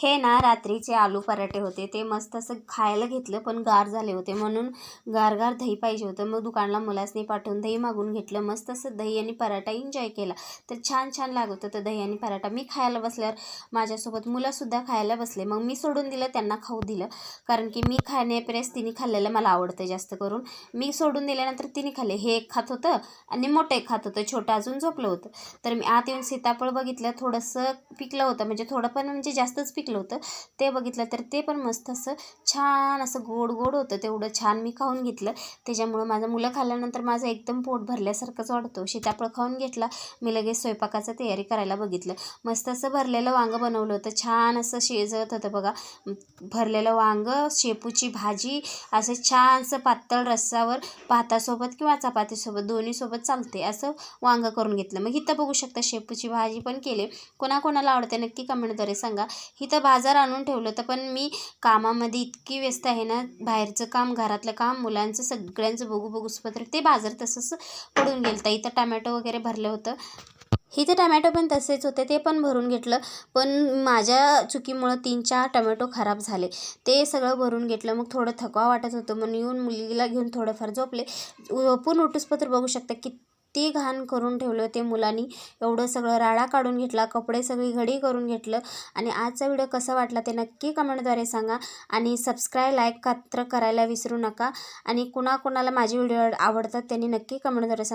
हे ना रात्रीचे आलू पराठे होते, ते मस्त असं खायला घेतलं पण गार झाले होते, म्हणून गार दही पाहिजे होतं. मग दुकानला मुलासनी पाठवून दही मागून घेतलं. मस्त असं दही आणि पराठा एन्जॉय केला. तर छान लागत होतं दही आणि पराठा. मी खायला बसल्यावर माझ्यासोबत मुलंसुद्धा खायला बसले. मग मी सोडून दिलं, त्यांना खाऊ दिलं, कारण की मी खाण्यापेरेस तिने खाल्लेलं मला आवडतं जास्त करून. मी सोडून दिल्यानंतर तिने खाल्ले. हे एक खात होतं आणि मोठं एक खात होतं, छोटं अजून झोपलं होतं. तर मी आत येऊन सीताफळ बघितलं, थोडंसं पिकलं होतं, म्हणजे थोडं पण म्हणजे जास्तच पिकलं होतं. ते बघितलं तर ते पण मस्त असं छान असं गोड होतं. तेवढं छान मी खाऊन घेतलं. त्याच्यामुळं माझं मुलं खाल्ल्यानंतर माझं एकदम पोट भरल्यासारखंच वाटतं. सीताफळ खाऊन घेतला. मी लगेच स्वयंपाकाचं तयारी करायला बघितलं. मस्त असं भरलेलं वांगं बनवलं होतं, छान असं शिजत होतं बघा. भरलेलं वांगं, शेपूची भाजी, असं छानसं पातळ रस्सावर भातासोबत किंवा चपातीसोबत दोन्हीसोबत चालते असं वांगं करून घेतलं. मग इथं बघू शकता शेपूची भाजी पण केली. कोणाकोणाला आवडते नक्की कमेंटद्वारे सांगा. इथं बाजार आणून ठेवलं होतं, पण मी कामामध्ये इतकी व्यस्त आहे ना, बाहेरचं काम, घरातलं काम, मुलांचं सगळ्यांचं बघूसपत्र ते बाजार तसंच पडून गेलं होतं. इथं टमॅटो वगैरे भरलं होतं. इथं टमॅटो पण तसेच होते, ते पण भरून घेतलं. पण माझ्या चुकीमुळं 3-4 टमॅटो खराब झाले. ते सगळं भरून घेतलं. मग थोडं थकवा वाटत होतं, म्हणून येऊन मुलगीला घेऊन थोडंफार झोपले. झोपून उठूसपत्र बघू शकता किती घाण करून ठेवलं ते मुलांनी. एवढं सगळं राडा काढून घेतला, कपडे सगळी घडी करून घेतलं. आणि आजचा व्हिडिओ कसा वाटला ते नक्की कमेंटद्वारे सांगा. आणि सबस्क्राईब, लाईक करायला विसरू नका. आणि कुणाला माझे व्हिडिओ आवडतात त्यांनी नक्की कमेंटद्वारे सांगा.